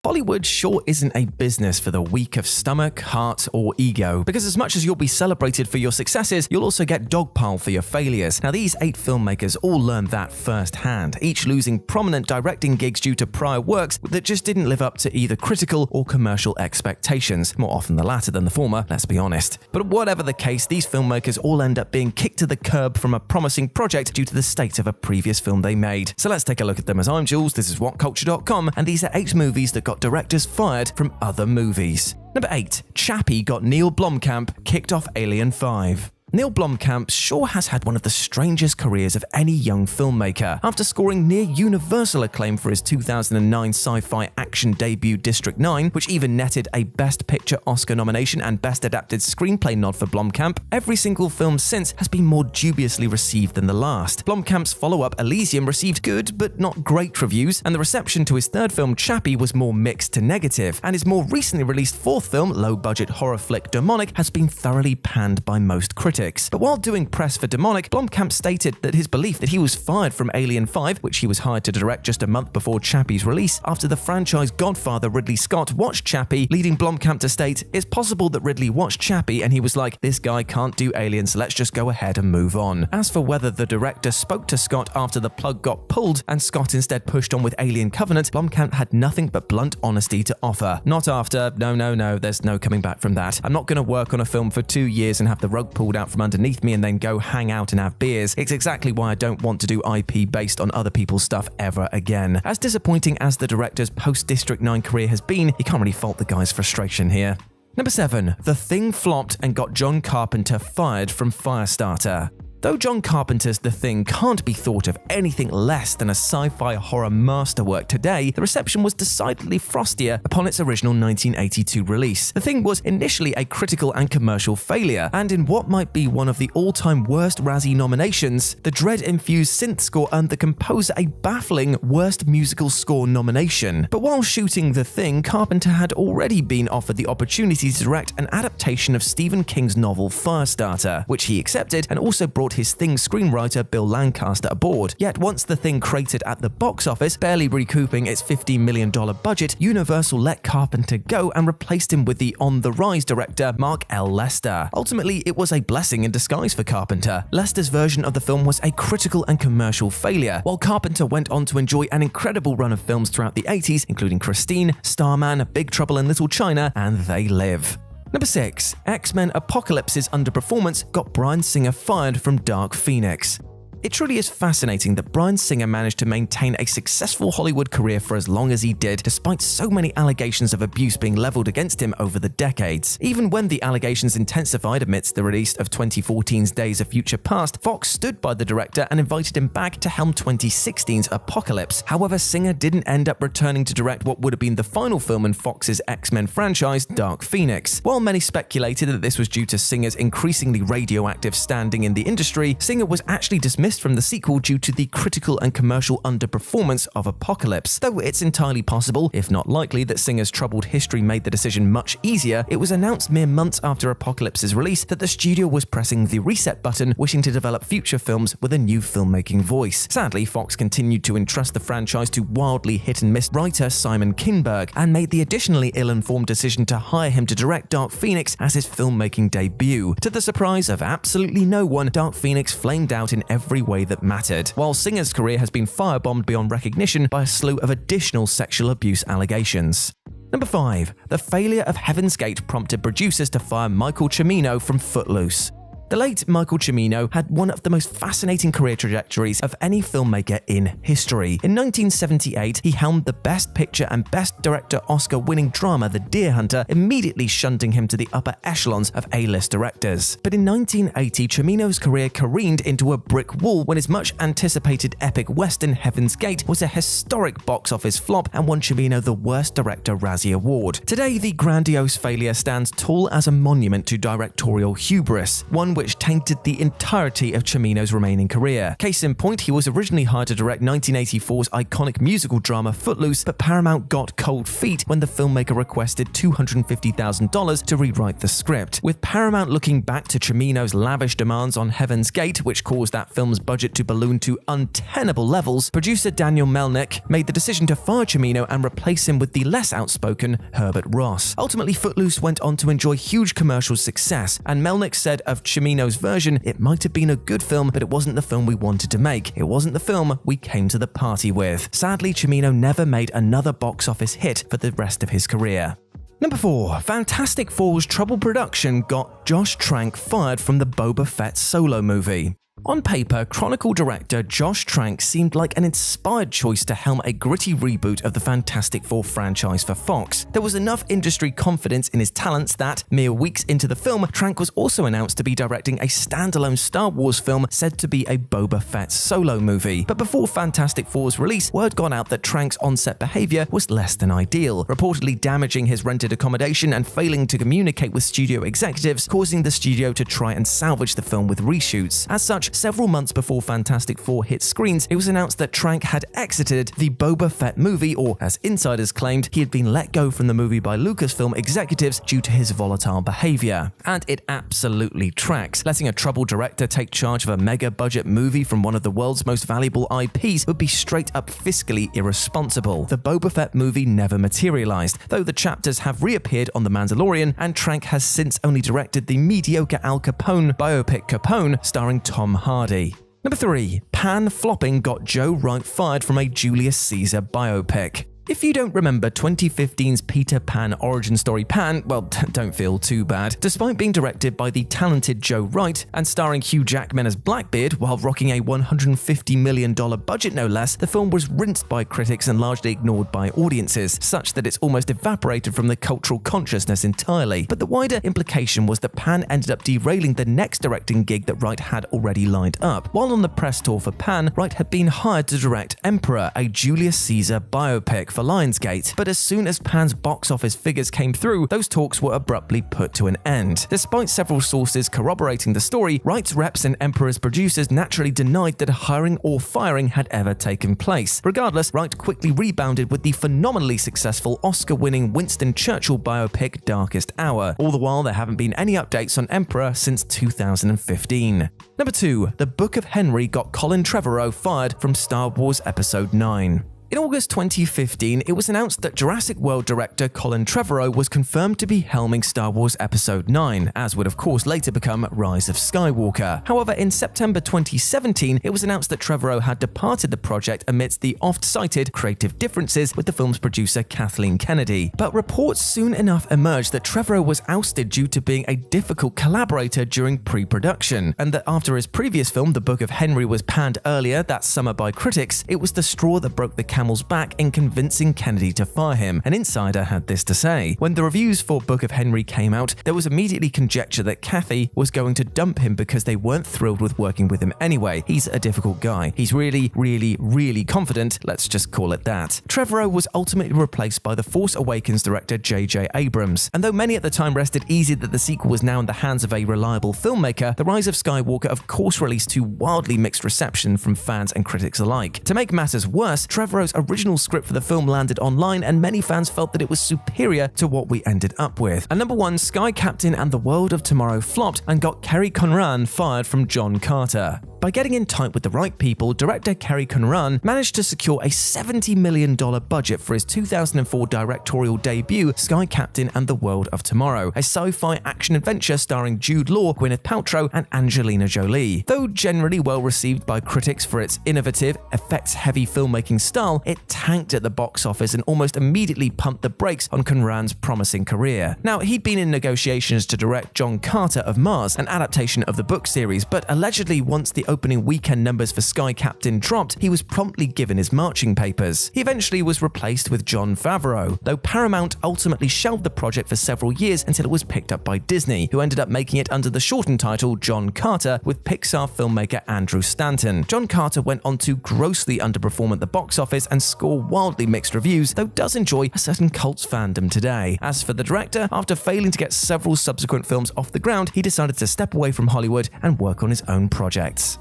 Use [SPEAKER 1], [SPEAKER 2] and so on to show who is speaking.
[SPEAKER 1] Bollywood sure isn't a business for the weak of stomach, heart, or ego, because as much as you'll be celebrated for your successes, you'll also get dogpiled for your failures. Now, these 8 filmmakers all learned that firsthand, each losing prominent directing gigs due to prior works that just didn't live up to either critical or commercial expectations, more often the latter than the former, let's be honest. But whatever the case, these filmmakers all end up being kicked to the curb from a promising project due to the state of a previous film they made. So let's take a look at them. As I'm Jules, this is Whatculture.com, and these are 8 movies that got directors fired from other movies. Number 8. Chappie got Neil Blomkamp kicked off Alien 5. Neil Blomkamp sure has had one of the strangest careers of any young filmmaker. After scoring near universal acclaim for his 2009 sci-fi action debut District 9, which even netted a Best Picture Oscar nomination and Best Adapted Screenplay nod for Blomkamp, every single film since has been more dubiously received than the last. Blomkamp's follow-up Elysium received good but not great reviews, and the reception to his third film Chappie was more mixed to negative, and his more recently released fourth film, low-budget horror flick Demonic, has been thoroughly panned by most critics. But while doing press for Demonic, Blomkamp stated that his belief that he was fired from Alien 5, which he was hired to direct just a month before Chappie's release, after the franchise godfather Ridley Scott watched Chappie, leading Blomkamp to state, "It's possible that Ridley watched Chappie and he was like, this guy can't do Alien, so let's just go ahead and move on." As for whether the director spoke to Scott after the plug got pulled and Scott instead pushed on with Alien Covenant, Blomkamp had nothing but blunt honesty to offer. Not after, no, there's no coming back from that. I'm not going to work on a film for 2 years and have the rug pulled out from underneath me and then go hang out and have beers. It's exactly why I don't want to do IP based on other people's stuff ever again. As disappointing as the director's post-District 9 career has been, you can't really fault the guy's frustration here. Number 7. The Thing flopped and got John Carpenter fired from Firestarter. Though John Carpenter's The Thing can't be thought of anything less than a sci-fi horror masterwork today, the reception was decidedly frostier upon its original 1982 release. The Thing was initially a critical and commercial failure, and in what might be one of the all-time worst Razzie nominations, the dread-infused synth score earned the composer a baffling Worst Musical Score nomination. But while shooting The Thing, Carpenter had already been offered the opportunity to direct an adaptation of Stephen King's novel Firestarter, which he accepted and also brought his Thing screenwriter Bill Lancaster aboard. Yet once The Thing cratered at the box office, barely recouping its $15 million budget, Universal let Carpenter go and replaced him with the on-the-rise director Mark L. Lester. Ultimately, it was a blessing in disguise for Carpenter. Lester's version of the film was a critical and commercial failure, while Carpenter went on to enjoy an incredible run of films throughout the 80s, including Christine, Starman, Big Trouble in Little China, and They Live. Number 6. X-Men Apocalypse's underperformance got Bryan Singer fired from Dark Phoenix. It truly is fascinating that Bryan Singer managed to maintain a successful Hollywood career for as long as he did, despite so many allegations of abuse being leveled against him over the decades. Even when the allegations intensified amidst the release of 2014's Days of Future Past, Fox stood by the director and invited him back to helm 2016's Apocalypse. However, Singer didn't end up returning to direct what would have been the final film in Fox's X-Men franchise, Dark Phoenix. While many speculated that this was due to Singer's increasingly radioactive standing in the industry, Singer was actually dismissed from the sequel due to the critical and commercial underperformance of Apocalypse. Though it's entirely possible, if not likely, that Singer's troubled history made the decision much easier, it was announced mere months after Apocalypse's release that the studio was pressing the reset button, wishing to develop future films with a new filmmaking voice. Sadly, Fox continued to entrust the franchise to wildly hit-and-miss writer Simon Kinberg, and made the additionally ill-informed decision to hire him to direct Dark Phoenix as his filmmaking debut. To the surprise of absolutely no one, Dark Phoenix flamed out in every way that mattered, while Singer's career has been firebombed beyond recognition by a slew of additional sexual abuse allegations. Number 5. The failure of Heaven's Gate prompted producers to fire Michael Cimino from Footloose. The late Michael Cimino had one of the most fascinating career trajectories of any filmmaker in history. In 1978, he helmed the Best Picture and Best Director Oscar-winning drama The Deer Hunter, immediately shunting him to the upper echelons of A-list directors. But in 1980, Cimino's career careened into a brick wall when his much-anticipated epic western Heaven's Gate was a historic box office flop and won Cimino the Worst Director Razzie Award. Today, the grandiose failure stands tall as a monument to directorial hubris, one which tainted the entirety of Cimino's remaining career. Case in point, he was originally hired to direct 1984's iconic musical drama Footloose, but Paramount got cold feet when the filmmaker requested $250,000 to rewrite the script. With Paramount looking back to Cimino's lavish demands on Heaven's Gate, which caused that film's budget to balloon to untenable levels, producer Daniel Melnick made the decision to fire Cimino and replace him with the less outspoken Herbert Ross. Ultimately, Footloose went on to enjoy huge commercial success, and Melnick said of Cimino's version, "It might have been a good film, but it wasn't the film we wanted to make. It wasn't the film we came to the party with." Sadly, Cimino never made another box office hit for the rest of his career. Number 4. Fantastic Four's troubled production got Josh Trank fired from the Boba Fett solo movie. On paper, Chronicle director Josh Trank seemed like an inspired choice to helm a gritty reboot of the Fantastic Four franchise for Fox. There was enough industry confidence in his talents that, mere weeks into the film, Trank was also announced to be directing a standalone Star Wars film said to be a Boba Fett solo movie. But before Fantastic Four's release, word got out that Trank's on-set behavior was less than ideal, reportedly damaging his rented accommodation and failing to communicate with studio executives, causing the studio to try and salvage the film with reshoots. As such, several months before Fantastic Four hit screens, it was announced that Trank had exited the Boba Fett movie, or as insiders claimed, he had been let go from the movie by Lucasfilm executives due to his volatile behavior. And it absolutely tracks. Letting a troubled director take charge of a mega-budget movie from one of the world's most valuable IPs would be straight-up fiscally irresponsible. The Boba Fett movie never materialized, though the chapters have reappeared on The Mandalorian, and Trank has since only directed the mediocre Al Capone biopic Capone, starring Tom Hardy. Number 3. Pan flopping got Joe Wright fired from a Julius Caesar biopic. If you don't remember 2015's Peter Pan origin story Pan, well, don't feel too bad. Despite being directed by the talented Joe Wright and starring Hugh Jackman as Blackbeard while rocking a $150 million budget no less, the film was rinsed by critics and largely ignored by audiences, such that it's almost evaporated from the cultural consciousness entirely. But the wider implication was that Pan ended up derailing the next directing gig that Wright had already lined up. While on the press tour for Pan, Wright had been hired to direct Emperor, a Julius Caesar biopic for Lionsgate, but as soon as Pan's box office figures came through, those talks were abruptly put to an end. Despite several sources corroborating the story, Wright's reps and Emperor's producers naturally denied that a hiring or firing had ever taken place. Regardless, Wright quickly rebounded with the phenomenally successful Oscar-winning Winston Churchill biopic Darkest Hour. All the while, there haven't been any updates on Emperor since 2015. Number 2. The Book of Henry got Colin Trevorrow fired from Star Wars Episode 9. In August 2015, it was announced that Jurassic World director Colin Trevorrow was confirmed to be helming Star Wars Episode 9, as would of course later become Rise of Skywalker. However, in September 2017, it was announced that Trevorrow had departed the project amidst the oft-cited creative differences with the film's producer Kathleen Kennedy. But reports soon enough emerged that Trevorrow was ousted due to being a difficult collaborator during pre-production, and that after his previous film, The Book of Henry, was panned earlier that summer by critics, it was the straw that broke the camel's back in convincing Kennedy to fire him. An insider had this to say: "When the reviews for Book of Henry came out, there was immediately conjecture that Kathy was going to dump him because they weren't thrilled with working with him anyway. He's a difficult guy. He's really confident, let's just call it that." Trevorrow was ultimately replaced by The Force Awakens director J.J. Abrams, and though many at the time rested easy that the sequel was now in the hands of a reliable filmmaker, The Rise of Skywalker of course released to wildly mixed reception from fans and critics alike. To make matters worse, Trevorrow's original script for the film landed online, and many fans felt that it was superior to what we ended up with. And number 1, Sky Captain and the World of Tomorrow flopped and got Kerry Conran fired from John Carter. By getting in tight with the right people, director Kerry Conran managed to secure a $70 million budget for his 2004 directorial debut, Sky Captain and the World of Tomorrow, a sci-fi action-adventure starring Jude Law, Gwyneth Paltrow, and Angelina Jolie. Though generally well received by critics for its innovative, effects-heavy filmmaking style, it tanked at the box office and almost immediately pumped the brakes on Conran's promising career. Now, he'd been in negotiations to direct John Carter of Mars, an adaptation of the book series, but allegedly once the opening weekend numbers for Sky Captain dropped, he was promptly given his marching papers. He eventually was replaced with Jon Favreau, though Paramount ultimately shelved the project for several years until it was picked up by Disney, who ended up making it under the shortened title John Carter with Pixar filmmaker Andrew Stanton. John Carter went on to grossly underperform at the box office, enjoys and score wildly mixed reviews, though does enjoy a certain cult fandom today. As for the director, after failing to get several subsequent films off the ground, he decided to step away from Hollywood and work on his own projects.